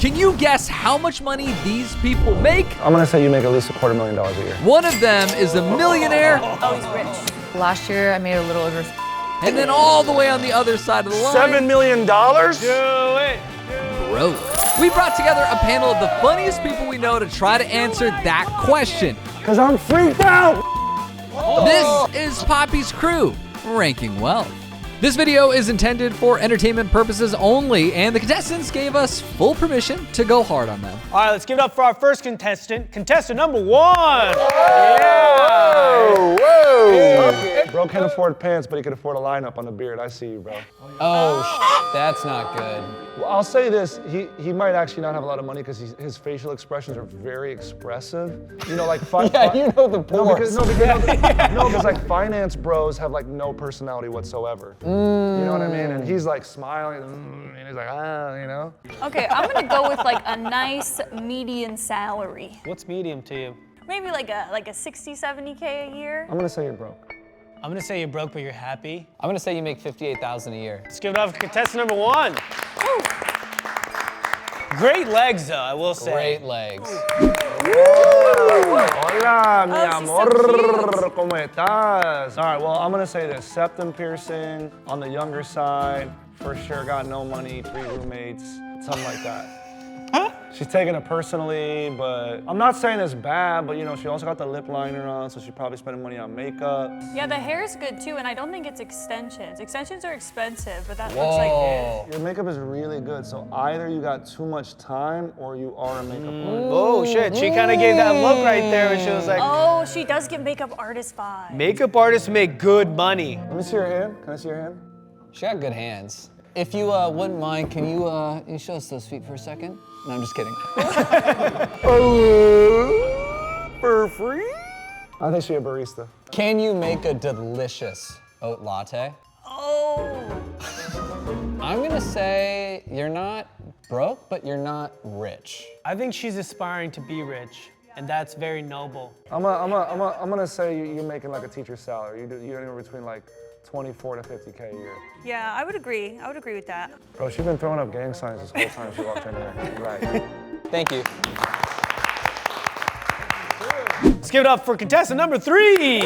Can you guess how much money these people make? I'm gonna say you make at least $250,000 a year. One of them is a millionaire. Oh, he's rich. Last year, I made a little over. And then all the way on the other side of the line, $7 million? Do it. broke. We brought together a panel of the funniest people we know to try to answer that question. Cause I'm freaked out. This is Poppies' crew, ranking wealth. This video is intended for entertainment purposes only, and the contestants gave us full permission to go hard on them. All right, let's give it up for our first contestant. Contestant number 1. Whoa, whoa. Bro can't afford pants, but he can afford a lineup on the beard. I see you, bro. Oh, that's not good. Well, I'll say this, he might actually not have a lot of money because his facial expressions are very expressive. You know, like Yeah, you know the Poorest. because like finance bros have like no personality whatsoever. You know what I mean? And he's like smiling, and he's like, you know? Okay, I'm gonna go with like a nice median salary. What's medium to you? Maybe like a 60, 70K a year. I'm gonna say you're broke. I'm gonna say you're broke, but you're happy. I'm gonna say you make $58,000 a year. Let's give it up for contestant number 1. Great legs, though, I will say. Great legs. Hola, mi Oh, she's so amor, ¿cómo estás? All right, well, I'm gonna say this. Septum piercing, on the younger side, for sure got no money, 3 roommates, something like that. She's taking it personally, but I'm not saying it's bad, but you know, she also got the lip liner on, so she's probably spending money on makeup. Yeah, the hair's good too, and I don't think it's extensions. Extensions are expensive, but that Whoa. looks like it. Your makeup is really good, so either you got too much time or you are a makeup artist. Oh, shit, she kind of gave that look right there, and she was like, Oh, she does give makeup artist vibes. makeup artists make good money. Let me see your hand. Can I see your hand? She got good hands. If you wouldn't mind, can you show us those feet for a second? No, I'm just kidding. For free? I think she's a barista. Can you make a delicious oat latte? Oh. I'm gonna say you're not broke, but you're not rich. I think she's aspiring to be rich, and that's very noble. I'm gonna say you're making like a teacher's salary. You're anywhere between like 24 to 50K a year. Yeah, I would agree. I would agree with that. Bro, she's been throwing up gang signs this whole time she walked in here. Right. Thank you. Let's give it up for contestant number 3.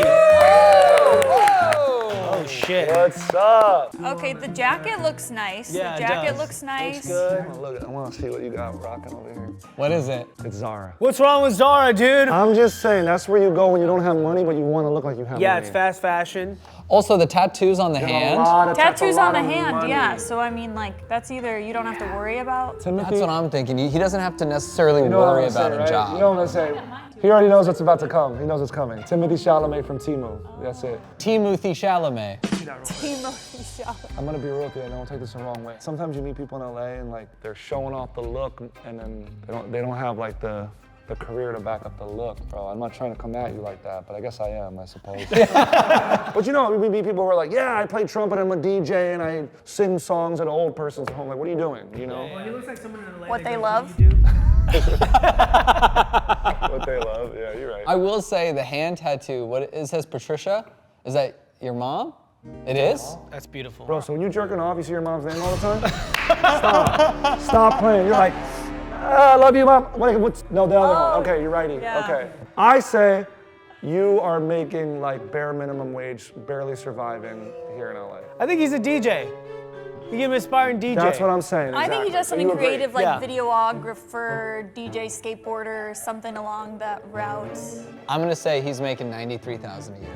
Oh, shit. What's up? Okay, the jacket looks nice. Yeah, the it jacket does. looks nice. I wanna see what you got rocking over here. What is it? It's Zara. What's wrong with Zara, dude? I'm just saying, that's where you go when you don't have money, but you wanna look like you have Yeah, money. it's fast fashion. Also, the tattoos on the A hand. lot of Tattoos on the of hand, money. yeah. So I mean, like, that's either you don't have to worry about. That's what I'm thinking. He doesn't have to necessarily You know what I'm worry gonna about say, a right? job. You know what I'm gonna say? He already knows what's about to come. He knows what's coming. Timothy Chalamet from Temu. That's it. Timothy Chalamet. Timothy Chalamet. I'm gonna be real with you, I don't take this the wrong way. Sometimes you meet people in LA and like they're showing off the look and then they don't have like the career to back up the look, bro. I'm not trying to come at you like that, but I guess I am, I suppose. But you know, we meet people who are like, yeah, I play trumpet, I'm a DJ, and I sing songs at an old person's home. Like, what are you doing, you know? He looks like someone in LA. What they love. What they love, yeah, you're right. I will say the hand tattoo, it says Patricia. Is that your mom? It is? That's beautiful. Bro, so when you jerking off, you see your mom's name all the time? Stop playing. You're like, I love you, mom. No, the other one. Okay, you're righty. Yeah. Okay. I say you are making like bare minimum wage, barely surviving here in LA. I think he's a DJ. He can be an aspiring DJ. That's what I'm saying. I think he exactly. does something You agree. creative, like Yeah. videographer, DJ, skateboarder, something along that route. I'm gonna say he's making $93,000 a year.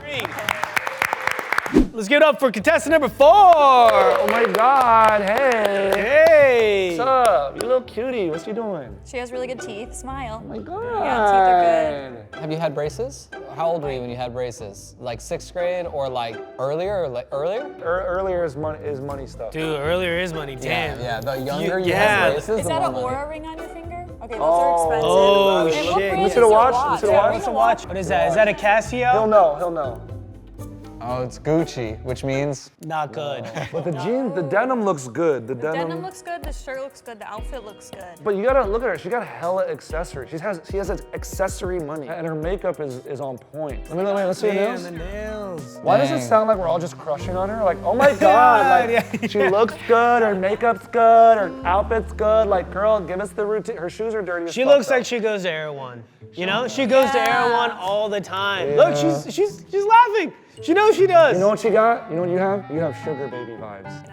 Let's give it up for contestant number 4. Oh my God, hey. Hey. What's up? You little cutie, what's you doing? She has really good teeth. Smile. Oh my God. Yeah, teeth are good. Have you had braces? How old were you when you had braces? Like 6th grade or like earlier or like earlier? Earlier is money stuff. Dude, earlier is money. Damn. Yeah, the younger you yeah. have braces, Is the that more an money. aura ring on your finger? Okay, those are expensive. Oh, Hey, what shit. brand You is see the your watch? You see the Yeah, watch? bring What's a watch? What is that? Is that a Casio? He'll know. Oh, it's Gucci, which means Not good. But the jeans, the denim looks good. The Denim looks good, the shirt looks good, the outfit looks good. But you gotta look at her. She got hella accessories. She has accessory money, and her makeup is on point. Let's see her nails. the nails. Why does it sound like we're all just crushing on her? Like, oh my God, like she looks good, her makeup's good, her outfit's good. Like, girl, give us the routine. Her shoes are dirty as She fuck, looks though. like she goes to Air One. You know, she goes to Air One all the time. Look, she's laughing. She knows she does. You know what you got? You know what you have? You have sugar baby vibes.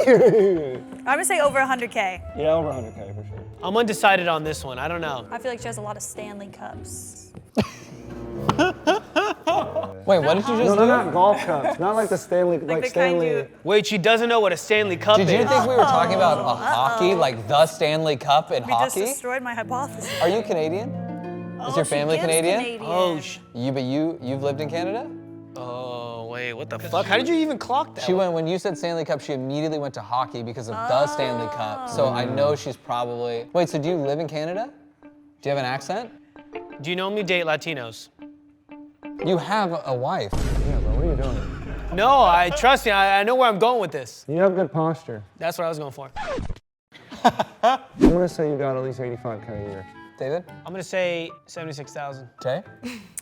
I'm gonna say over 100K. Yeah, over 100K for sure. I'm undecided on this one. I don't know. I feel like she has a lot of Stanley Cups. wait, what did you just No, do? they're not golf cups. Not like the Stanley, like the Stanley. kind Wait, she doesn't know what a Stanley Cup Did is. you think we were talking about a hockey, like the Stanley Cup in We just hockey? destroyed my hypothesis. Are you Canadian? Is your she family gives Canadian? Oh, You've lived in Canada? oh, wait, what the fuck? How did you even clock that? She went, when you said Stanley Cup, she immediately went to hockey because of the Stanley Cup. So I know she's probably, wait, so do you live in Canada? Do you have an accent? Do you normally date Latinos? You have a wife. Yeah, bro, what are you doing? No, trust me, I know where I'm going with this. You have good posture. That's what I was going for. I'm gonna say you got at least 85K a year. David? I'm gonna say 76,000. Tay?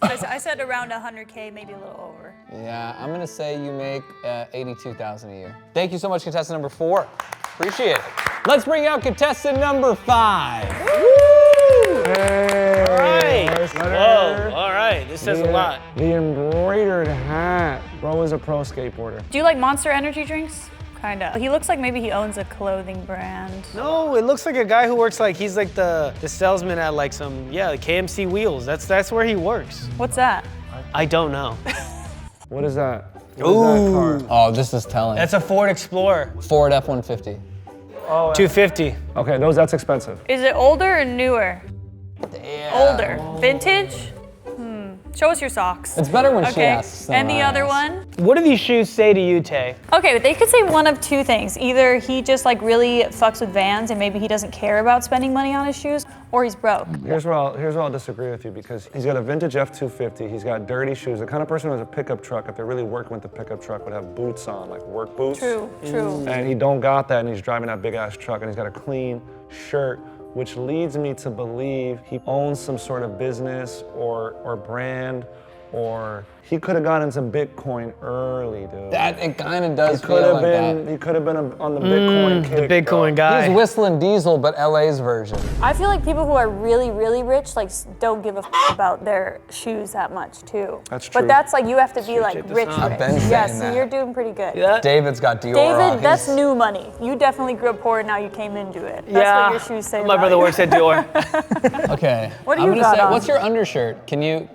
I said around 100K, maybe a little over. Yeah, I'm gonna say you make 82,000 a year. Thank you so much, contestant number 4. Appreciate it. Let's bring out contestant number 5. Hey, All right. nice letter. Whoa, all right. This says a lot. The embroidered hat. Bro is a pro skateboarder. Do you like Monster Energy drinks? Kinda. He looks like maybe he owns a clothing brand. No, it looks like a guy who works he's like the salesman at like some, like KMC Wheels. That's where he works. What's that? I don't know. What is that? What is that car? Oh, this is telling. That's a Ford Explorer. Ford F-150. 250. Okay, that's expensive. Is it older or newer? Yeah. Older. Vintage? Show us your socks. It's better when she Okay. asks than And when the I other ask. one? What do these shoes say to you, Tay? Okay, but they could say one of two things. Either he just like really fucks with Vans and maybe he doesn't care about spending money on his shoes, or he's broke. Here's where I'll disagree with you because he's got a vintage F250. He's got dirty shoes. The kind of person who has a pickup truck, if they're really working with the pickup truck, would have boots on, like work boots. True. And he don't got that, and he's driving that big ass truck, and he's got a clean shirt, which leads me to believe he owns some sort of business or brand, or he could have gotten into Bitcoin early, dude. That, it kind of does He feel could have like been. that. He could have been on the Bitcoin kick. The Bitcoin guy. He's Whistling Diesel, but LA's version. I feel like people who are really, really rich like don't give a about their shoes that much too. That's true. But that's like you have to be like rich. I've been rich. saying Yeah, so that. you're doing pretty good. Yeah. David's got Dior on. David, that's He's- new money. You definitely grew up poor and now you came into it. That's Yeah. what your shoes say My about brother you. works at Dior. Okay. What do I'm you gonna got say, on? what's your undershirt?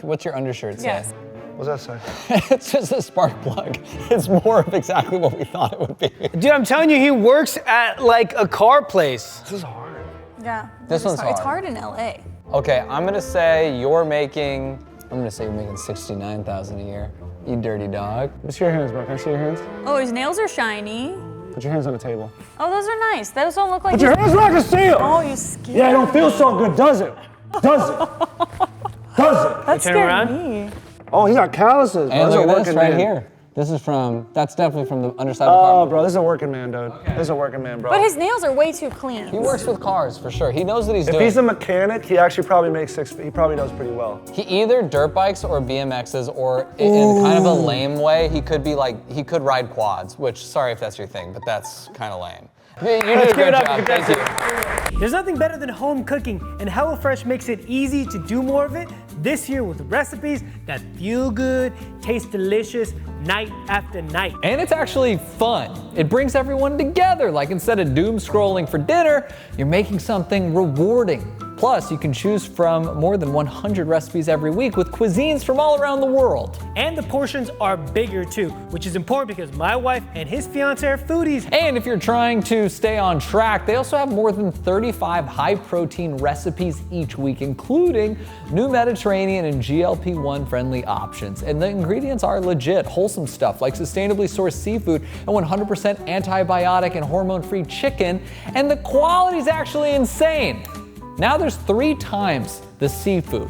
What's your undershirt say? Yes. What's that say? It's just a spark plug. It's more of exactly what we thought it would be. Dude, I'm telling you, he works at like a car place. This is hard. Yeah. This one's It's hard. hard in LA. Okay, I'm gonna say you're making 69,000 a year. You dirty dog. Let me see your hands, bro. Can I see your hands? Oh, his nails are shiny. Put your hands on the table. Oh, those are nice. Those don't look like. Put your hands where I can see them. Oh, you scared. Yeah, it don't feel so good, does it? Does it? Does it? That Turn scared around. me. Oh, he got calluses. Bro. And This is a look at this working right man. here. This is that's definitely from the underside of the Oh, car. bro, this is a working man, dude. This is a working man, bro. But his nails are way too clean. He works with cars for sure. He knows what he's If doing. he's a mechanic, he actually probably makes he probably does pretty well. He either dirt bikes or BMXs, or in kind of a lame way, he could ride quads, which, sorry if that's your thing, but that's kind of lame. You did a give great it up, job, thank you. There's nothing better than home cooking, and HelloFresh makes it easy to do more of it this year with recipes that feel good, taste delicious, night after night. And it's actually fun. It brings everyone together. Like instead of doom scrolling for dinner, you're making something rewarding. Plus, you can choose from more than 100 recipes every week with cuisines from all around the world. And the portions are bigger too, which is important because my wife and his fiance are foodies. And if you're trying to stay on track, they also have more than 35 high-protein recipes each week, including new Mediterranean and GLP-1 friendly options. And the ingredients are legit, wholesome stuff like sustainably sourced seafood and 100% antibiotic and hormone-free chicken. And the quality is actually insane. Now there's 3 times the seafood,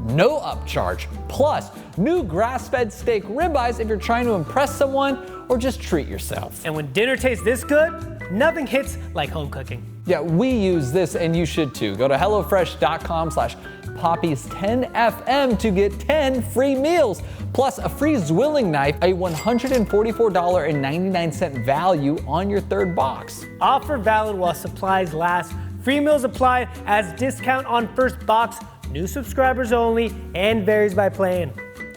no upcharge. Plus, new grass-fed steak ribeyes if you're trying to impress someone or just treat yourself. And when dinner tastes this good, nothing hits like home cooking. Yeah, we use this and you should too. Go to HelloFresh.com/Poppies10FM to get 10 free meals, plus a free Zwilling knife, a $144.99 value on your third box. Offer valid while supplies last. Free meals apply as discount on first box, new subscribers only, and varies by plan.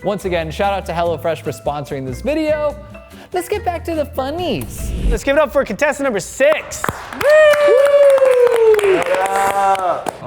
Once again, shout out to HelloFresh for sponsoring this video. Let's get back to the funnies. Let's give it up for contestant number 6.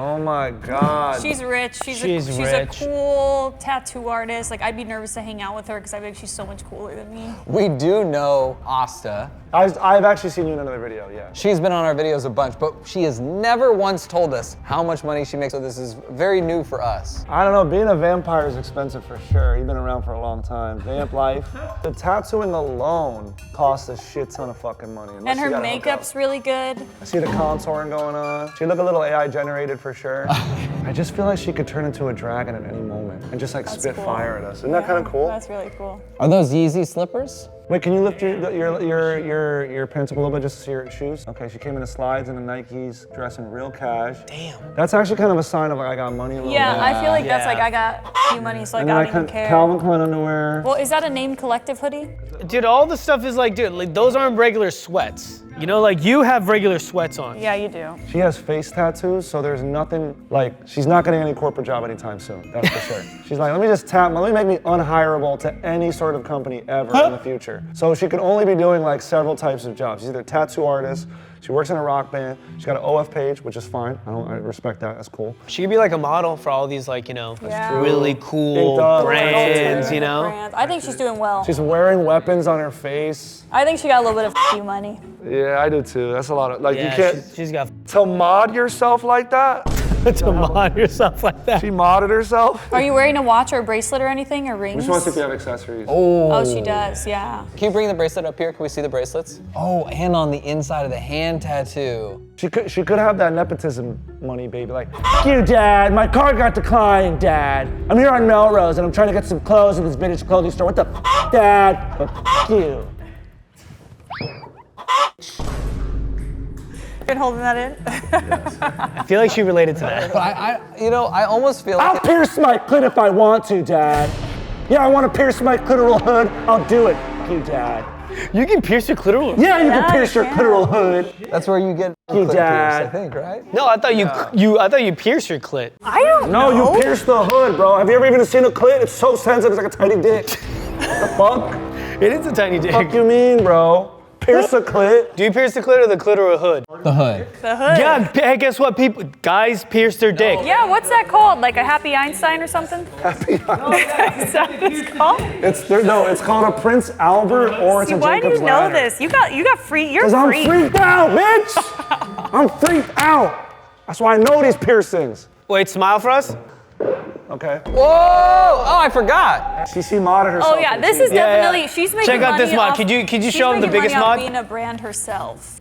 Oh my God. She's rich. She's rich. a cool tattoo artist. Like, I'd be nervous to hang out with her because I think she's so much cooler than me. We do know Asta. I've actually seen you in another video, yeah. She's been on our videos a bunch, but she has never once told us how much money she makes, so this is very new for us. I don't know, being a vampire is expensive for sure. You've been around for a long time. Vamp life. The tattooing alone costs a shit ton of fucking money. And her makeup's really good. I see the contouring going on. She look a little AI generated for sure. I just feel like she could turn into a dragon at any moment and just like spit fire at us. Isn't that kind of cool? That's really cool. Are those Yeezy slippers? Wait, can you lift your pants up a little bit just to see your shoes? Okay, she came in the slides and the Nikes, dressing real cash. Damn. That's actually kind of a sign of like I got money a little Yeah, bit. I feel like that's Yeah. like I got a few money, so And I then don't even care. Calvin Klein underwear. Well, is that a named collective hoodie? Dude, all the stuff is like, dude, like, those aren't regular sweats. You know, like you have regular sweats on. Yeah, you do. She has face tattoos, so there's nothing, like, she's not getting any corporate job anytime soon, that's for sure. She's like, let me make me unhireable to any sort of company ever in the future. So she could only be doing like several types of jobs. She's either a tattoo artist, she works in a rock band, she's got an OF page, which is fine. I respect that, that's cool. She could be like a model for all these, like, you know, Yeah. really cool Inked up, brands, you know? Brands. I think she's doing well. She's wearing weapons on her face. I think she got a little bit of you money. Yeah, I do too. That's a lot of, like, Yeah, you can't, she's got to mod yourself like that? to mod yourself like that. She modded herself? Are you wearing a watch or a bracelet or anything, or rings? Just wants to see if you have accessories. Oh, she does, yeah. Can you bring the bracelet up here? Can we see the bracelets? Oh, and on the inside of the hand tattoo. She could have that nepotism money, baby. Like, F you, Dad. My card got declined, Dad. I'm here on Melrose and I'm trying to get some clothes at this vintage clothing store. What the f, Dad? But F you. Been holding that in? I feel like she related to that. But I almost feel I'll like pierce my clit if I want to, Dad. Yeah, I want to pierce my clitoral hood. I'll do it. F you, Dad. You can pierce your clitoral. Yeah, you Yeah, can pierce you your can. clitoral hood. that's where you get You clit dad. pierced, I think, right? No, I thought I thought you pierced your clit. I don't No, know. you pierce the hood, bro. Have you ever even seen a clit? It's so sensitive. It's like a tiny dick. The fuck? It is a tiny dick. Fuck you mean, bro? Pierce a clit? Do you pierce the clit or the clitoral hood? The hood. The hood. Yeah, hey, guess what? Guys pierce their dick. Yeah, what's that called? Like a Happy Einstein or something? Happy Is that what it's called? It's called a Prince Albert or it's a Why do Jacob's you know ladder. this? You got free. You're Cause I'm free. freaked out, bitch. I'm freaked out. That's why I know these piercings. Wait, smile for us. Okay. Whoa! Oh, I forgot. She modded herself. Oh yeah, this is Yeah, definitely. yeah. She's making Check out money this mod. off- Could you she's show 'em the making biggest money off mod? Being a brand herself.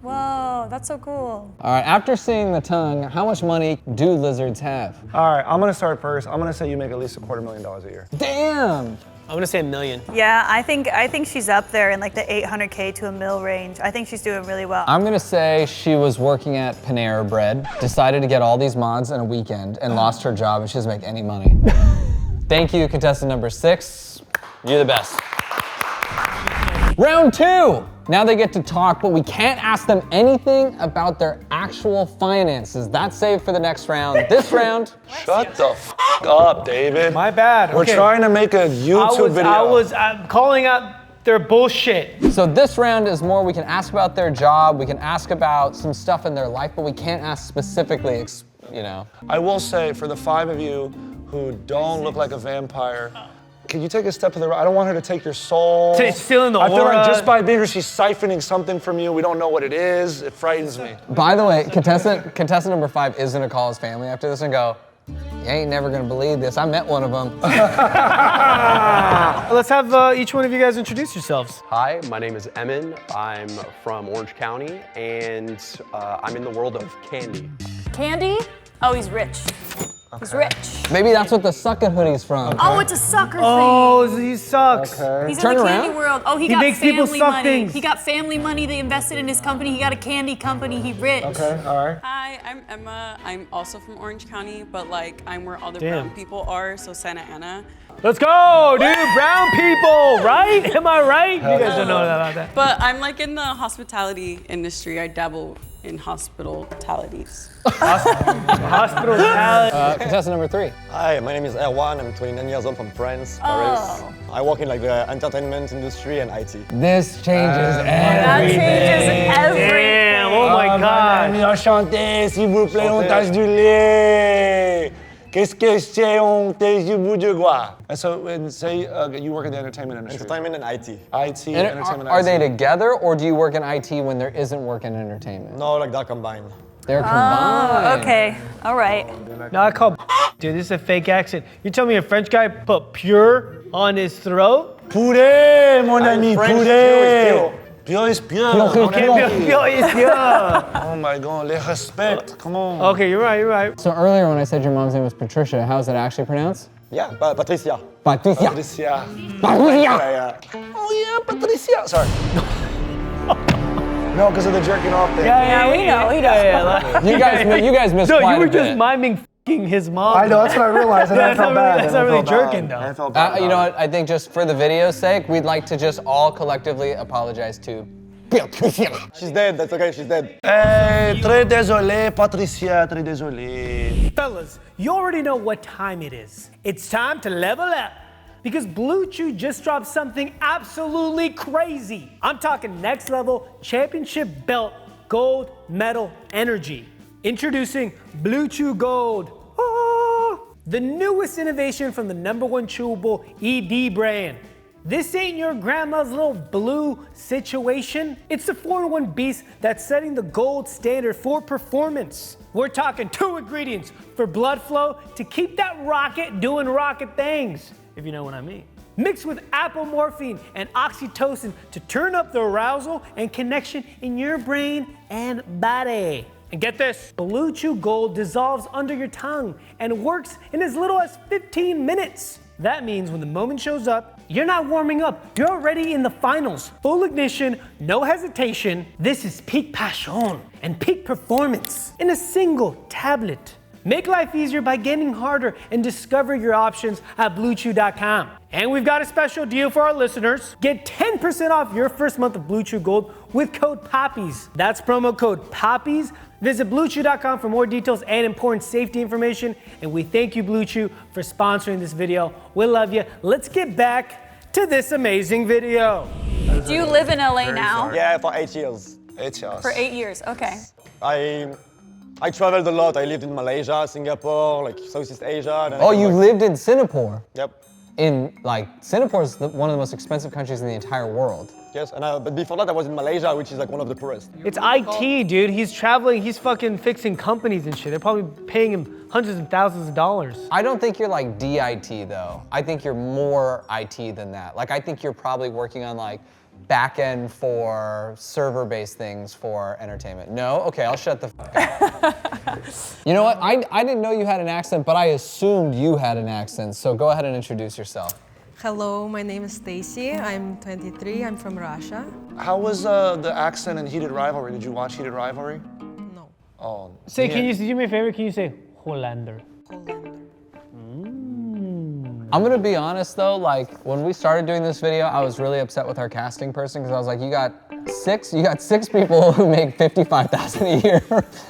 Whoa, that's so cool. All right, after seeing the tongue, how much money do lizards have? All right, I'm gonna start first. I'm gonna say you make at least $250,000 a year. Damn! I'm gonna say $1 million. Yeah, I think she's up there in like the 800K to $1 million range. I think she's doing really well. I'm gonna say she was working at Panera Bread, decided to get all these mods in a weekend, and lost her job, and she doesn't make any money. Thank you, contestant number 6. You're the best. Round 2. Now they get to talk, but we can't ask them anything about their actual finances. That's saved for the next round. This round, Shut the f up, David. My bad. We're Okay. trying to make a YouTube video. I'm calling out their bullshit. so this round is more, we can ask about their job, we can ask about some stuff in their life, but we can't ask specifically, you know. I will say, for the 5 of you who don't look like a vampire, can you take a step to the right? I don't want her to take your soul. It's still in the I feel aura. like just by being here, she's siphoning something from you. We don't know what it is. It frightens me. By the way, contestant number 5 is gonna call his family after this and go, you ain't never gonna believe this. I met one of them. Let's have each one of you guys introduce yourselves. Hi, my name is Emin. I'm from Orange County, and I'm in the world of candy. Candy? Oh, he's rich. He's rich. Maybe that's what the sucker hoodie's from. Oh, it's a sucker Oh, thing. he sucks. Okay. He's Turn in the around. candy world. Oh, he He got makes people family suck money. things. He got family money. They invested in his company. He got a candy company. He rich. Okay, all right. Hi, I'm Emma. I'm also from Orange County, but like I'm where all the Damn. brown people are, so Santa Ana. Let's go, dude. Brown people, right? Am I right? You guys don't know about that. But I'm like in the hospitality industry. I dabble in hospitalities. Hospital talent. Contestant number 3. Hi, my name is Erwan. I'm 29 years old from France, Paris. I work in like the entertainment industry and IT. This changes That everything. changes everything. Damn, oh my God. Enchanté, s'il vous plaît, on tasse du lait. Qu'est-ce que c'est, on tasse du bout de gras? And so, and say you work in the entertainment industry. Entertainment and IT. IT, And entertainment, are IT. they together, or do you work in IT when there isn't work in entertainment? No, like that combined. They're combined. Okay, all right. No, I call dude, this is a fake accent. You tell me a French guy put pure on his throat? Purée, mon ami, French, purée. Pure is pure. mon Okay, ami. pure is pure. Oh my God, les respect. Come on. Okay, you're right, you're right. So earlier when I said your mom's name was Patricia, how's it actually pronounced? Yeah, Patricia. Patricia. Patricia. Patricia. Yeah. Oh yeah, Patricia. Sorry. No, because of the jerking off thing. Yeah, we know. You guys missed No, quite you were a bit. just miming f***ing his mom. I know, that's what I realized, and I felt bad. That's not really jerking, though. I felt bad. You know what? I think just for the video's sake, we'd like to just all collectively apologize to Patricia. She's dead, that's okay, she's dead. Très désolé, Patricia, très désolé. Fellas, you already know what time it is. It's time to level up. Because Blue Chew just dropped something absolutely crazy. I'm talking next level championship belt gold medal energy. Introducing Blue Chew Gold. Ah, the newest innovation from the #1 chewable ED brand. This ain't your grandma's little blue situation. It's the 4-in-1 beast that's setting the gold standard for performance. We're talking 2 ingredients for blood flow to keep that rocket doing rocket things, if you know what I mean. Mixed with apple morphine and oxytocin to turn up the arousal and connection in your brain and body. And get this, Blue Chew Gold dissolves under your tongue and works in as little as 15 minutes. That means when the moment shows up, you're not warming up, you're already in the finals. Full ignition, no hesitation. This is peak passion and peak performance in a single tablet. Make life easier by getting harder and discover your options at BlueChew.com. And we've got a special deal for our listeners. Get 10% off your first month of Blue Chew Gold with code POPPIES. That's promo code POPPIES. Visit BlueChew.com for more details and important safety information. And we thank you, Blue Chew, for sponsoring this video. We love you. Let's get back to this amazing video. Do you live in LA now? Yeah, for 8 years. It's yours. For 8 years, okay. I traveled a lot. I lived in Malaysia, Singapore, like Southeast Asia. Then I Oh, came you back. lived in Singapore. Yep. Singapore is one of the most expensive countries in the entire world. Yes, and but before that I was in Malaysia, which is like one of the poorest. It's IT, dude. He's traveling, he's fucking fixing companies and shit. They're probably paying him hundreds and thousands of dollars. I don't think you're like DIT though. I think you're more IT than that. Like I think you're probably working on like back end for server-based things for entertainment. No? Okay, I'll shut the fuck up. You know what? I didn't know you had an accent, but I assumed you had an accent. So go ahead and introduce yourself. Hello, my name is Stacy. I'm 23. I'm from Russia. How was the accent in Heated Rivalry? Did you watch Heated Rivalry? No, Oh. Say, yeah. can you do me a favor? Can you say Hollander? Hollander. I'm gonna be honest though, like when we started doing this video, I was really upset with our casting person because I was like, you got six people who make $55,000 a year.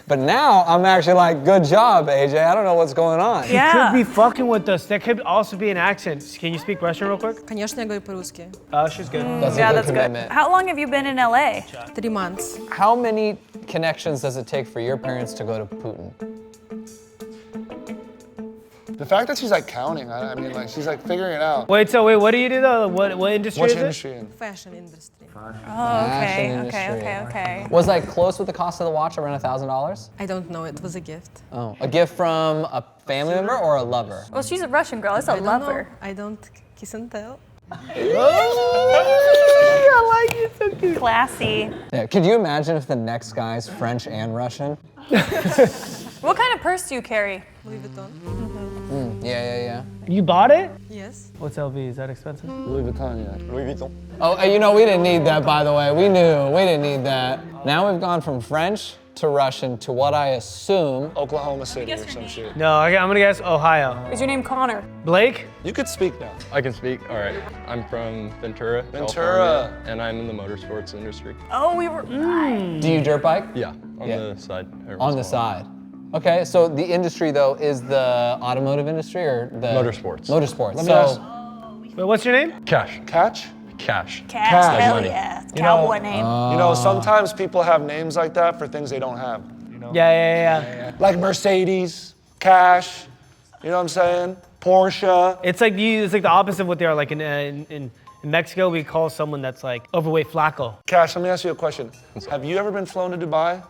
But now I'm actually like, good job, AJ. I don't know what's going on. He could be fucking with us. That could also be an accent. Can you speak Russian real quick? Конечно, я говорю по-русски. She's good. That's Yeah, a good that's commitment. good. How long have you been in LA? 3 months. How many connections does it take for your parents to go to Putin? The fact that she's like counting, I mean, like she's like figuring it out. Wait, what do you do though? What industry What's is your it? industry in? Fashion industry. Oh, Fashion okay, industry. okay. Was like close with the cost of the watch, around $1,000? I don't know, it was a gift. Oh, a gift from a family member or a lover? Well, she's a Russian girl. It's a I don't lover. know. I don't kiss and tell. I like it, so cute. Classy. Yeah, could you imagine if the next guy's French and Russian? What kind of purse do you carry? Louis Vuitton. Yeah. You bought it? Yes. What's LV? Is that expensive? Louis Vuitton, yeah. Louis Vuitton. Oh, you know, we didn't need that, by the way. We knew, we didn't need that. Now we've gone from French to Russian to what I assume. Oklahoma City or some shit. No, I'm gonna guess Ohio. Is your name Connor? Blake? You could speak now. I can speak. All right. I'm from Ventura, Ventura. California, and I'm in the motorsports industry. Oh, we were. Do you dirt bike? Yeah, on the side. every On once the in a while. side. Okay, so the industry though is the automotive industry or the Motorsports. Motorsports. Let me ask. Wait, what's your name? Cash. Catch? Cash. Cash, hell money. yeah. It's a You cowboy know, name. You know, sometimes people have names like that for things they don't have. You know? Yeah. Like Mercedes, Cash. You know what I'm saying? Porsche. It's like the opposite of what they are. Like in Mexico, we call someone that's like overweight flaco. Cash, let me ask you a question. Have you ever been flown to Dubai?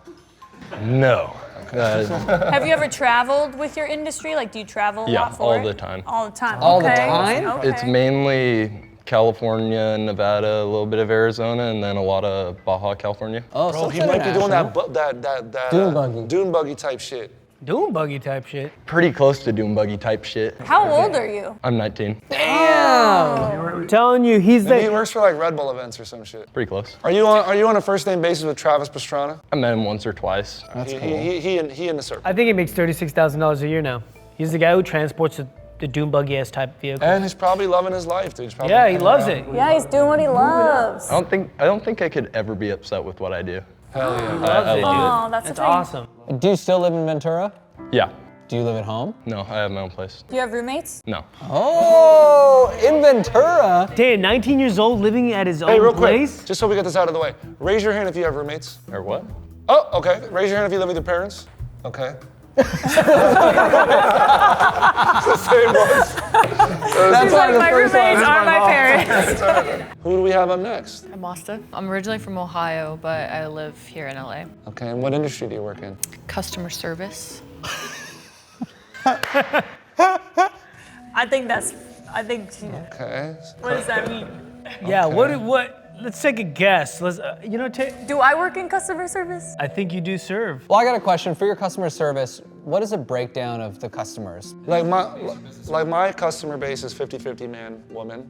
No. Have you ever traveled with your industry? Like, do you travel a Yeah, lot for all it? the time. All the time. All the okay. time? Okay. It's mainly California, Nevada, a little bit of Arizona, and then a lot of Baja, California. Oh, Bro, so he it's might be doing international. that Dune buggy. dune buggy type shit. Dune buggy type shit. Pretty close to Doom Buggy type shit. How old are you? I'm 19. I'm telling you, he's Maybe he the. works for like Red Bull events or some shit. Pretty close. Are you on a first name basis with Travis Pastrana? I met him once or twice. He in the circle. I think he makes $36,000 a year now. He's the guy who transports the Dune buggy ass type vehicle. And he's probably loving his life, dude. He's probably Yeah, he hanging loves out. it. Yeah, he's doing what he loves. I don't think I could ever be upset with what I do. Hell yeah. I love Oh, that's That's the thing. awesome. Do you still live in Ventura? it. Yeah. Do you live at home? No, I have my own place. Do you have roommates? No. Oh, in Ventura. Damn, 19 years old, living at his Hey, own real quick, place. just so we get this out of the way. Raise your hand if you have roommates. Or what? Oh, okay. Raise your hand if you live with your parents. Okay. Same ones. That's Like, my roommates are my parents. Who do we have up next? I'm Asta. I'm originally from Ohio, but I live here in LA. Okay, and what industry do you work in? Customer service. I think. Okay. What does that mean? Yeah. What? Let's take a guess. Let's. Do I work in customer service? I think you do serve. Well, I got a question for your customer service. What is a breakdown of the customers? Like my customer base is 50-50 man, woman,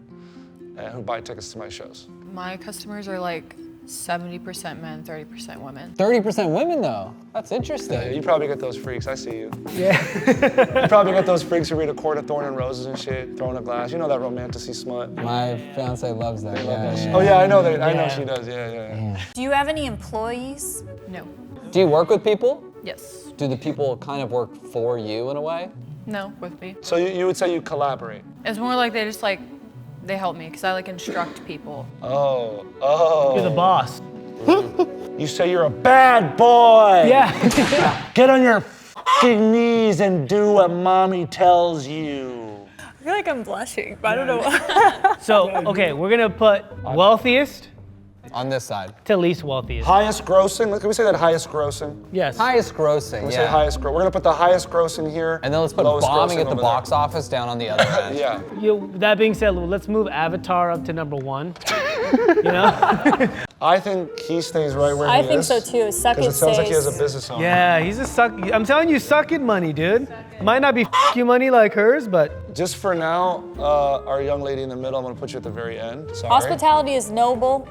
who buy tickets to my shows. My customers are like 70% men, 30% women. 30% women though. That's interesting. Yeah, you probably get those freaks. I see you. Yeah. You probably get those freaks who read A Court of Thorn and Roses and shit, throwing a glass. You know that romantic-y smut. My fiance loves that. Yeah. Oh yeah, I know that. I know she does. Yeah. Do you have any employees? No. Do you work with people? Yes. Do the people kind of work for you in a way? No, with me. So you would say you collaborate? It's more like they just like, they help me because I like instruct people. Oh. You're the boss. You say you're a bad boy. Yeah. Get on your fucking knees and do what mommy tells you. I feel like I'm blushing, but I don't know. So, okay, we're gonna put wealthiest On this side. to least wealthiest. Highest grossing. Can we say that highest grossing? Yes. Highest grossing, Can we yeah. say highest grossing? We're gonna put the highest grossing here. And then let's put lowest bombing grossing at the over box office down on the other end. there. Yeah. That being said, let's move Avatar up to number 1. You know? I think he stays right where he I is. think so too. Suck Because it it sounds like he has a stays. business owner. Yeah, he's a suck. I'm telling you, suck it money, dude. Might not be you money like hers, but Just for now, our young lady in the middle, I'm gonna put you at the very end. Sorry. Hospitality is noble,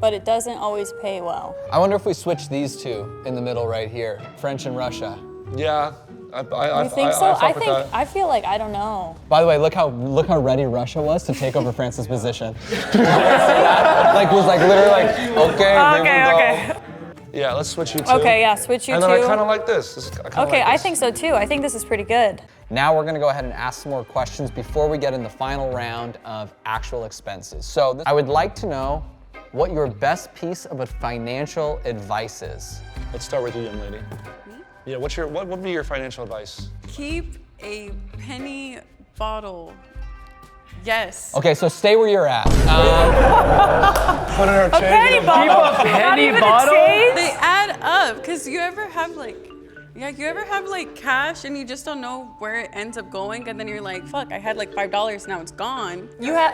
but it doesn't always pay well. I wonder if we switch these two in the middle right here, French and Russia. Yeah. I You think so? fuck I with think that. I feel like I don't know. By the way, look how ready Russia was to take over France's position. Like was like literally like, okay, here we go. Okay. Yeah, let's switch you two. Okay, yeah, switch you And two. then I kind of like this. Okay, I think so too. I think this is pretty good. Now we're gonna go ahead and ask some more questions before we get in the final round of actual expenses. So I would like to know what your best piece of financial advice is. Let's start with you, young lady. Me? Yeah, what would be your financial advice? Keep a penny bottle. Yes. Okay, so stay where you're at. Put in our change. Penny in a bottle. keep a penny even a bottle. change? They add up, because you ever have like Yeah, you ever have like cash and you just don't know where it ends up going, and then you're like, fuck, I had like $5, now it's gone.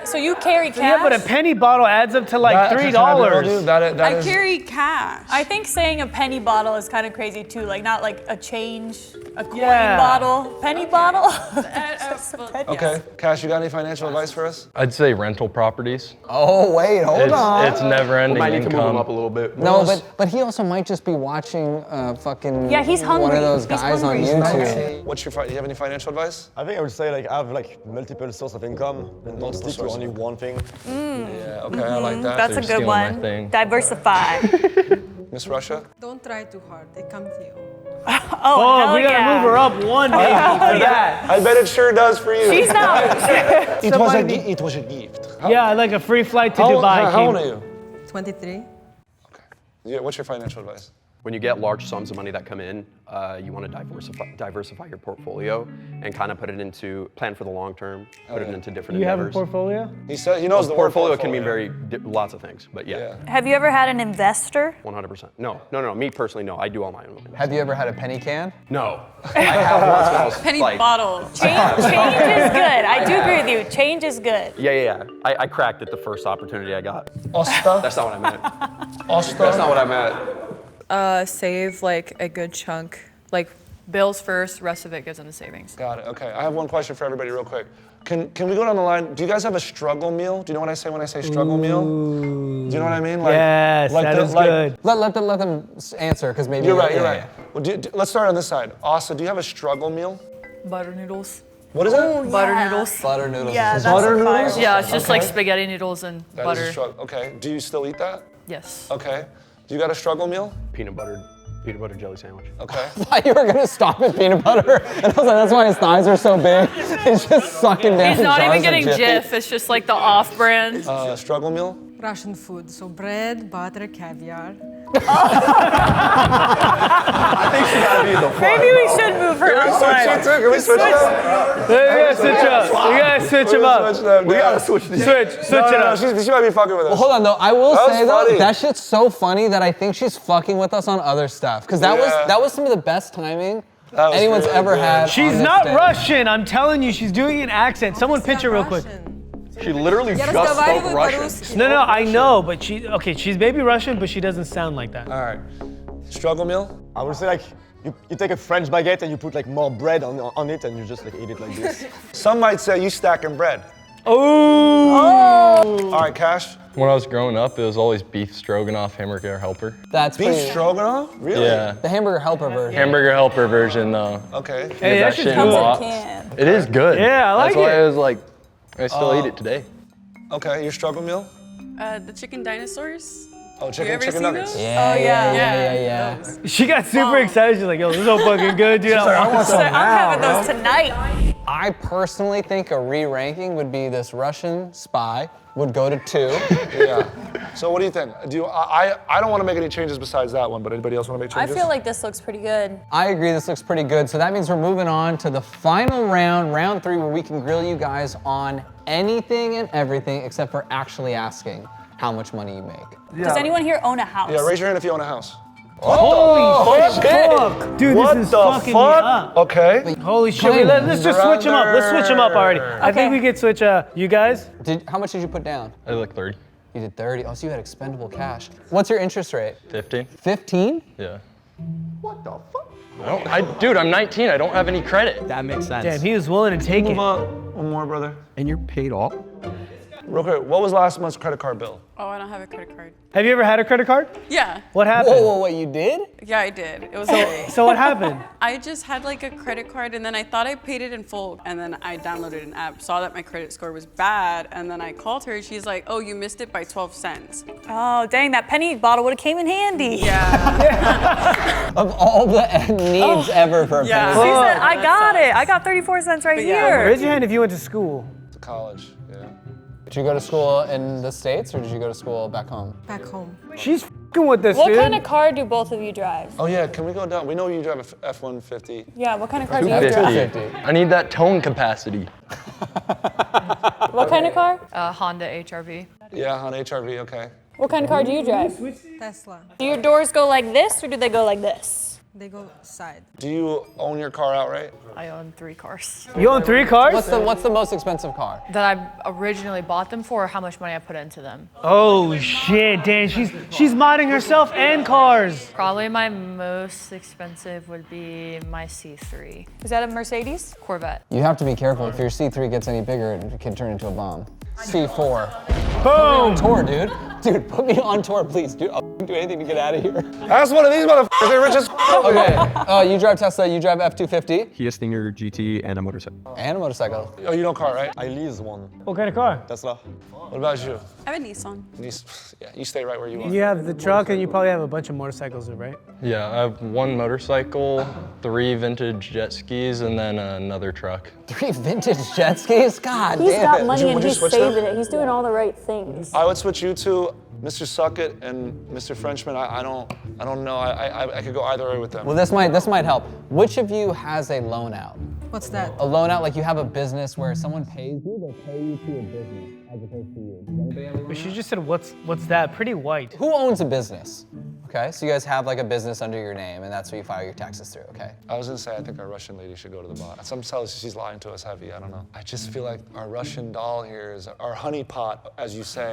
So you carry cash? Yeah, but a penny bottle adds up to like $3. I carry cash. I think saying a penny bottle is kind of crazy too, like not like a change, a coin bottle, penny bottle. Okay, Cash, you got any financial advice for us? I'd say rental properties. Oh wait, hold on. It's never-ending Might need to move income. him up a little bit. No, but he also might just be watching fucking he's hungry. one of those He's guys on hungry. YouTube. What's your, do you have any financial advice? I think I would say like have like multiple source of income and don't stick to only one thing. Yeah, okay, I like that. That's a good one. Diversify. Miss Russia? Don't try too hard. They come to you. Oh, we gotta move her up one baby for that. I bet it sure does for you. She's not. It was a gift. Yeah, like a free flight to Dubai. How old are you? 23. Yeah, what's your financial advice? When you get large sums of money that come in, you want to diversify your portfolio and kind of put it into, plan for the long term, put it into different You have endeavors. a portfolio? He said he knows the word portfolio can mean lots of things, but yeah. Have you ever had an investor? 100%. No, me personally, no. I do all my own. Have you ever had a penny can? No. I have once when I was Penny like, bottle. Change is good. I do agree with you. Change is good. Yeah. I cracked it the first opportunity I got. Osta? That's not what I meant. Osta? That's not what I meant. Save like a good chunk, like bills first, rest of it goes into savings. Got it, okay. I have one question for everybody real quick. Can we go down the line? Do you guys have a struggle meal? Do you know what I say when I say struggle meal? Do you know what I mean? Like, yes, that is good. Let them answer, because maybe You're right. Well, let's start on this side. Asa, do you have a struggle meal? Butter noodles. What is it? Butter noodles. Butter noodles. Yeah, is that's butter fire. noodles? Yeah, it's just like spaghetti noodles and That is butter. a struggle. Okay, do you still eat that? Yes. Okay. Do you got a struggle meal? Peanut butter jelly sandwich. Okay. I thought you were gonna stop at peanut butter, and I was like, that's why his thighs are so big. He's just sucking down. He's not jars even of getting Jiffy. Jif, it's just like the off-brand. Struggle meal? Russian food, so bread, butter, caviar. I think she gotta be the front. Maybe we should move her up. Can we switch it up? You gotta switch them up. We gotta switch these. Switch it up. She might be fucking with us. Well, hold on though. I will That was say though, funny. that shit's so funny that I think she's fucking with us on other stuff. Because that was some of the best timing was anyone's really ever good. had. She's on this not stage. Russian. I'm telling you, she's doing an accent. Someone pitch her real quick. She literally Я just spoke разговариваю Russian. по-русски. No, I know, but she's maybe Russian, but she doesn't sound like that. All right. Struggle meal? I would say like you take a French baguette and you put like more bread on it and you just like eat it like this. Some might say you stacking bread. Oh! All right, Cash. When I was growing up, it was always beef stroganoff, hamburger helper. That's Beef pretty. stroganoff? Really? Yeah. The hamburger helper version. Hamburger helper version though. Okay. Hey, that shit shit's in a good. box. It is good. Yeah, I like That's why it. I was like, I still eat it today. Okay, your struggle meal? The chicken dinosaurs. Oh, You chicken ever seen nuggets. those? Yeah. She got super excited. She's like, yo, this is so fucking good, dude. I want some I'm having those tonight. I personally think a re-ranking would be this Russian spy would go to 2. Yeah. So what do you think? I don't want to make any changes besides that one, but anybody else want to make I changes? feel like this looks pretty good. I agree, this looks pretty good. So that means we're moving on to the final round, round 3, where we can grill you guys on anything and everything except for actually asking how much money you make. Does anyone here own a house? Yeah, raise your hand if you own a house. Holy fuck! Dude, What this is the fucking me fuck? up. Okay. Holy shit, let's just switch them up. Let's switch them up already. I think we could switch, you guys? How much did you put down? I did like 30. You did 30. Oh, so you had expendable cash. What's your interest rate? 15. 15? Yeah. What the fuck? Dude, I'm 19. I don't have any credit. That makes sense. Damn, he was willing to take it. Move up. One more, brother. And you're paid off? Real quick, what was last month's credit card bill? Oh, I don't have a credit card. Have you ever had a credit card? Yeah. What happened? Whoa, you did? Yeah, I did. It was great. So what happened? I just had like a credit card and then I thought I paid it in full and then I downloaded an app, saw that my credit score was bad and then I called her. She's like, oh, you missed it by 12 cents. Oh, dang, that penny bottle would have came in handy. Yeah. Of all the needs ever for a Yeah. penny. She said, I got it. I got 34 cents right here. Raise your hand if you went to school. To college, yeah. Did you go to school in the States or did you go to school back home? Back home. She's f***ing with this, What dude. kind of car do both of you drive? Oh yeah, can we go down? We know you drive a F-150. Yeah, what kind of car do you drive? 250. I need that tone capacity. What kind of car? Honda HRV. Yeah, on HRV, okay. What kind of car do you drive? Tesla. Do your doors go like this or do they go like this? They go side. Do you own your car outright? I own 3 cars. You own 3 cars? What's the most expensive car? That I originally bought them for, or how much money I put into them. Oh shit, Dan, she's modding herself and cars. Probably my most expensive would be my C3. Is that a Mercedes? Corvette. You have to be careful. If your C3 gets any bigger, it can turn into a bomb. C4. Boom! Tour, dude. Dude, put me on tour, please, dude. I'll do anything to get out of here. That's one of these motherfuckers. They're richest. Okay. You drive Tesla. You drive F-250. Kia Stinger GT and a motorcycle. And a motorcycle. Oh, you know car, right? I lease one. What kind of car? Tesla. What about you? I have a Nissan. Yeah, you stay right where you are. You have the truck and you probably have a bunch of motorcycles, right? Yeah, I have 1 motorcycle, 3 vintage jet skis, and then another truck. 3 vintage jet skis? God He's damn got it. money and would you he's switch saving them? it. He's doing all the right things. I would switch you two, Mr. Suckit and Mr. Frenchman. I don't know. I could go either way with them. Well, this might help. Which of you has a loan out? What's that? A loan out, like you have a business where someone pays you, they pay you to a business as opposed to you. Does anybody have a loan But she out? just said, what's that? Pretty white. Who owns a business? Okay, so you guys have like a business under your name, and that's what you file your taxes through, okay? I was gonna say, I think our Russian lady should go to the bot. Some tells she's lying to us heavy, I don't know. I just feel like our Russian doll here is our honeypot, as you say.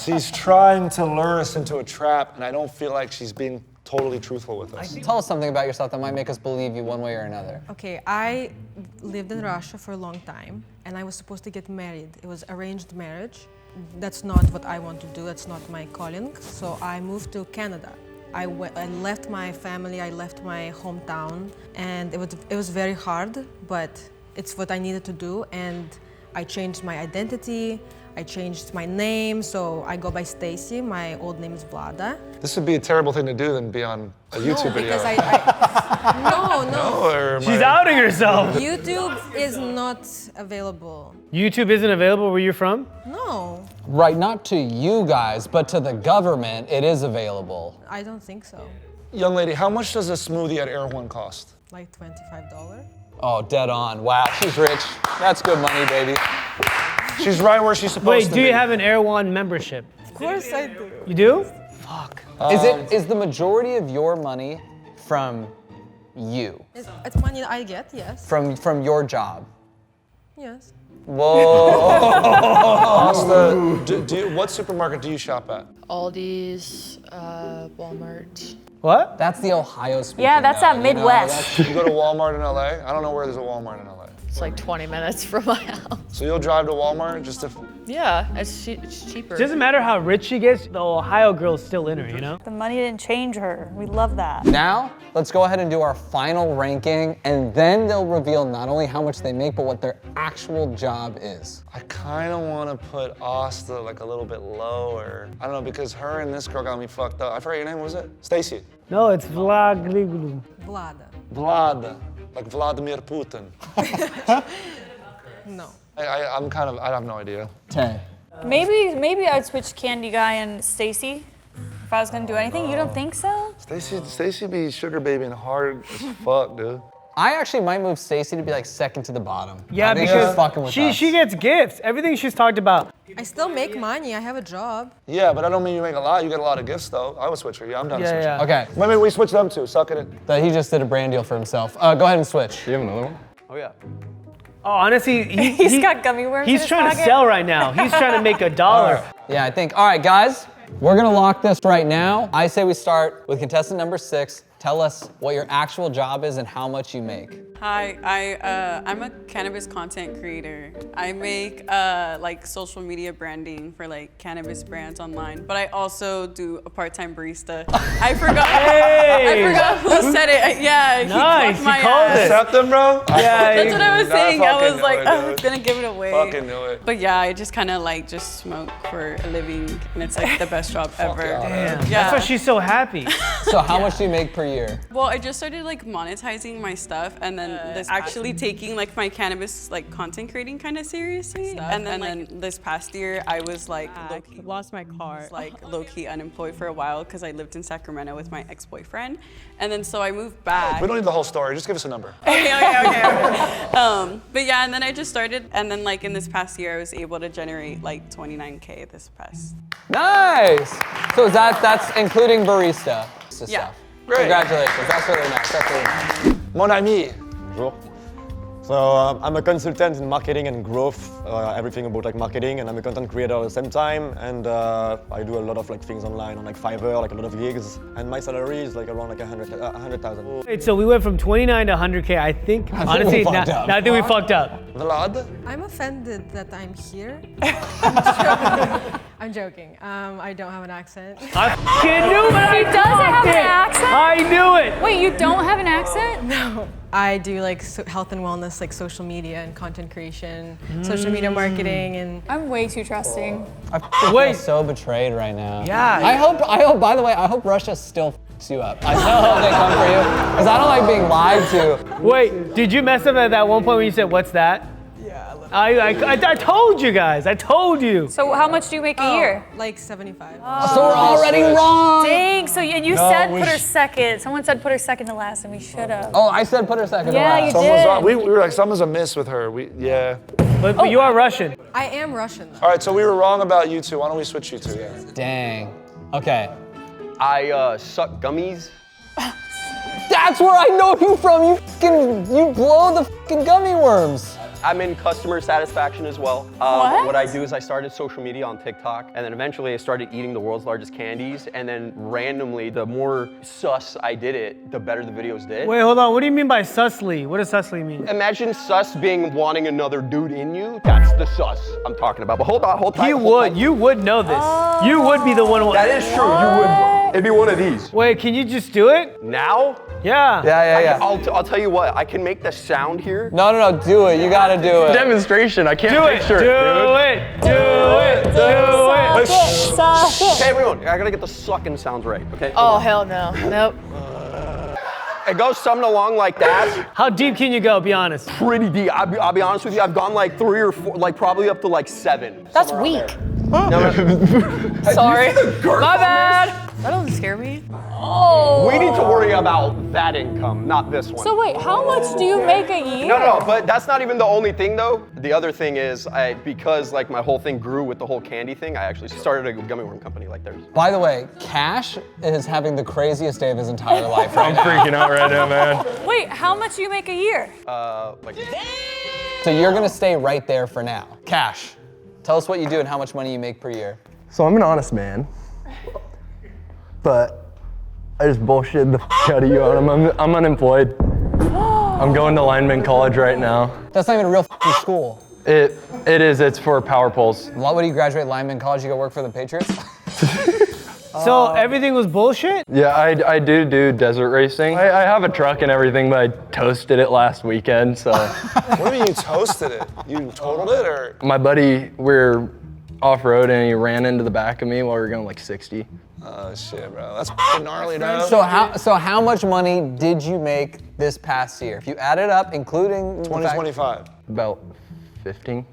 She's trying to lure us into a trap, and I don't feel like she's being totally truthful with us. Tell us something about yourself that might make us believe you one way or another. Okay, I lived in Russia for a long time, and I was supposed to get married. It was arranged marriage. That's not what I want to do. That's not my calling. So I moved to Canada. I left my family. I left my hometown, and it was very hard, but it's what I needed to do. And I changed my identity. I changed my name, so I go by Stacy. My old name is Vlada. This would be a terrible thing to do than be on a YouTube video. Because no. She's outing herself. YouTube is not available. YouTube isn't available where you're from? No, Right, not to you guys, but to the government, it is available. I don't think so. Young lady, how much does a smoothie at Air One cost? Like $25. Oh, dead on. Wow, she's rich. That's good money, baby. She's right where she's supposed Wait, to be. do you have an Air One membership? Of course I do. You do? Fuck. Is the majority of your money from you? It's money I get, yes. From your job? Yes. Whoa. What supermarket do you shop at? Aldi's, Walmart. What? That's the Ohio speaking. Yeah, that's guy, that you know? Midwest. You go to Walmart in LA? I don't know where there's a Walmart in LA. It's like 20 minutes from my house. So you'll drive to Walmart just to... Yeah, it's cheaper. It doesn't matter how rich she gets, the Ohio girl's still in her, you know? The money didn't change her. We love that. Now, let's go ahead and do our final ranking, and then they'll reveal not only how much they make, but what their actual job is. I kind of want to put Asta like a little bit lower. I don't know, because her and this girl got me fucked up. I forgot your name, what was it? Stacy. No, it's Vlad. Vlada. Vlad. Like Vladimir Putin. No. I have no idea. Tay. Maybe I'd switch Candy Guy and Stacy if I was gonna do anything. You don't think so? Stacy be sugar babying hard as fuck, dude. I actually might move Stacy to be like second to the bottom. Yeah, I think because she's fucking with us. she gets gifts. Everything she's talked about. I still make money. I have a job. Yeah, but I don't mean you make a lot. You get a lot of gifts, though. I would switch her. Yeah, I'm done switching. Yeah. Okay, Maybe we switch them two. Suck it in. that he just did a brand deal for himself. Go ahead and switch. Do you have another one? Oh yeah. Oh, honestly, He's got gummy worms in he's his trying to pocket. sell right now. He's trying to make $1. Yeah, I think. All right, guys, we're gonna lock this right now. I say we start with contestant number 6. Tell us what your actual job is and how much you make. Hi, I'm a cannabis content creator. I make like social media branding for like cannabis brands online, but I also do a part-time barista. I forgot. Hey! I forgot who said it. Yeah, Nice, he my he called ass. it. Accept them, bro? Yeah, That's what I was saying. I was like, I was gonna give it away. Fucking knew it. But yeah, I just kind of like just smoke for a living, and it's like the best job ever. yeah. Damn, Yeah. that's why she's so happy. So how much do you make per year? Well, I just started like monetizing my stuff, and then this actually taking like my cannabis like content creating kind of seriously. And then this past year, I was like lost my car, like low key unemployed for a while because I lived in Sacramento with my ex-boyfriend, and then so I moved back. We don't need the whole story. Just give us a number. Okay. But yeah, and then I just started, and then like in this past year, I was able to generate like 29K this past. Nice. So that's including barista Yeah. stuff. Great. Congratulations. That's really nice. That's really nice. Mon ami. Bonjour. So I'm a consultant in marketing and growth, everything about like marketing, and I'm a content creator at the same time. And I do a lot of like things online on like Fiverr, like a lot of gigs. And my salary is like around like 100,000. Wait, so we went from 29 to 100K. I think honestly, I think we fucked up. Vlad? I'm offended that I'm here. I'm joking. I don't have an accent. I fucking knew it. He doesn't have an accent? I knew it. Wait, you don't have an accent? No. I do like health and wellness, like social media and content creation, social media marketing, and I'm way too trusting. I feel so betrayed right now. Yeah. I hope, by the way, I hope Russia still f***s you up. I so hope they come for you, because I don't like being lied to. Wait, did you mess up at that one point when you said, what's that? Yeah. I told you guys. I told you. So how much do you make a year? like 75. So we're already wrong. Dang, so you said put her second. Someone said put her second to last, and we should have. Oh, I said put her second to Yeah, last. you did. We were like, something's amiss with her. Yeah. But you are Russian. I am Russian though. All right, so we were wrong about you two. Why don't we switch you two? Yeah. Dang. Okay. I suck gummies. That's where I know you from. You blow the fucking gummy worms. I'm in customer satisfaction as well. What I do is I started social media on TikTok, and then eventually I started eating the world's largest candies, and then randomly, the more sus I did it, the better the videos did. Wait, hold on. What do you mean by susly? What does susly mean? Imagine sus being wanting another dude in you. That's the sus I'm talking about. But hold tight. You would know this. You would be the one. That is true. You would. It'd be one of these. Wait, can you just do it? Now? Yeah. Yeah. I'll tell you what. I can make the sound here. No, do it. You gotta do it. Demonstration. I can't Do it. picture Do it. Do it. Do it. Okay, everyone. I gotta get the sucking sounds right. Okay. Oh, hell no. Nope. It goes something along like that. How deep can you go? Be honest. Pretty deep. I'll be honest with you. I've gone like 3 or 4, like probably up to like 7. That's weak. Sorry. My bad. That doesn't scare me. Oh. We need to worry about that income, not this one. So wait, how much do you make a year? No, but that's not even the only thing though. The other thing is, because like my whole thing grew with the whole candy thing, I actually started a gummy worm company like theirs. By the way, Cash is having the craziest day of his entire life right now. I'm freaking out right now, man. Wait, how much do you make a year? So you're gonna stay right there for now. Cash, tell us what you do and how much money you make per year. So I'm an honest man, but I just bullshit the out of you. I'm unemployed. I'm going to lineman college right now. That's not even a real school. It is. It's for power poles. What do you graduate lineman college? You go work for the Patriots? So everything was bullshit? Yeah, I do desert racing. I have a truck and everything, but I toasted it last weekend, so. What do you mean you toasted it? You totaled it, or? My buddy, we're off-road and he ran into the back of me while we were going like 60. Oh shit, bro. That's f***ing gnarly, dog. So how much money did you make this past year? If you add it up, including 2025. About 15.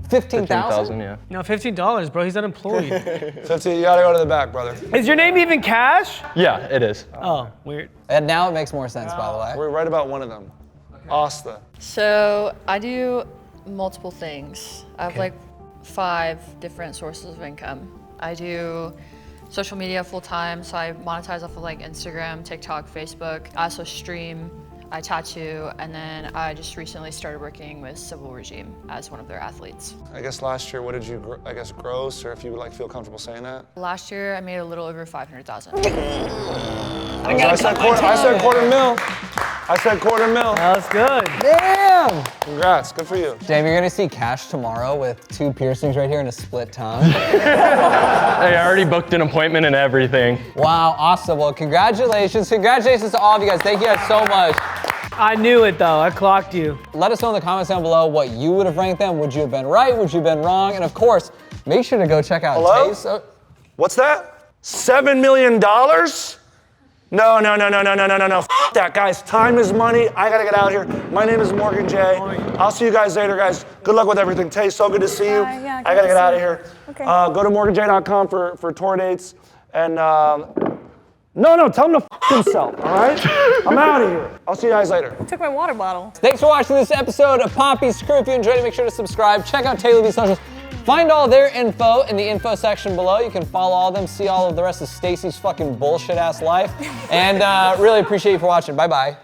15,000? Yeah. No, $15, bro. He's unemployed. 15, you gotta go to the back, brother. Is your name even Cash? Yeah, it is. Oh, weird. And now it makes more sense, by the way. We're right about one of them. Asta. So I do multiple things. I have like 5 different sources of income. I do social media full time, so I monetize off of like Instagram, TikTok, Facebook. I also stream, I tattoo, and then I just recently started working with Civil Regime as one of their athletes. I guess last year, what did you, gross, or if you would like feel comfortable saying that? Last year, I made a little over 500,000. I said quarter mil. I said quarter mil. That's good. Damn! Congrats, good for you. Damn, you're gonna see Cash tomorrow with 2 piercings right here and a split tongue. Hey, I already booked an appointment and everything. Wow, awesome. Well, congratulations. Congratulations to all of you guys. Thank you guys so much. I knew it though, I clocked you. Let us know in the comments down below what you would have ranked them. Would you have been right? Would you have been wrong? And of course, make sure to go check out Hello? What's that? $7 million? No. F that, guys. Time is money. I gotta get out here. My name is Morgan J. I'll see you guys later, guys. Good luck with everything. Tay, so good to see you. Yeah, I gotta get out of here. Okay. Go to morganj.com for tour dates. And no, tell him to f himself, all right? I'm out of here. I'll see you guys later. I took my water bottle. Thanks for watching this episode of Poppies Crew. If you enjoyed it, make sure to subscribe. Check out Tay LaVie's socials. Find all their info in the info section below. You can follow all of them, see all of the rest of Stacy's fucking bullshit ass life. And really appreciate you for watching. Bye-bye.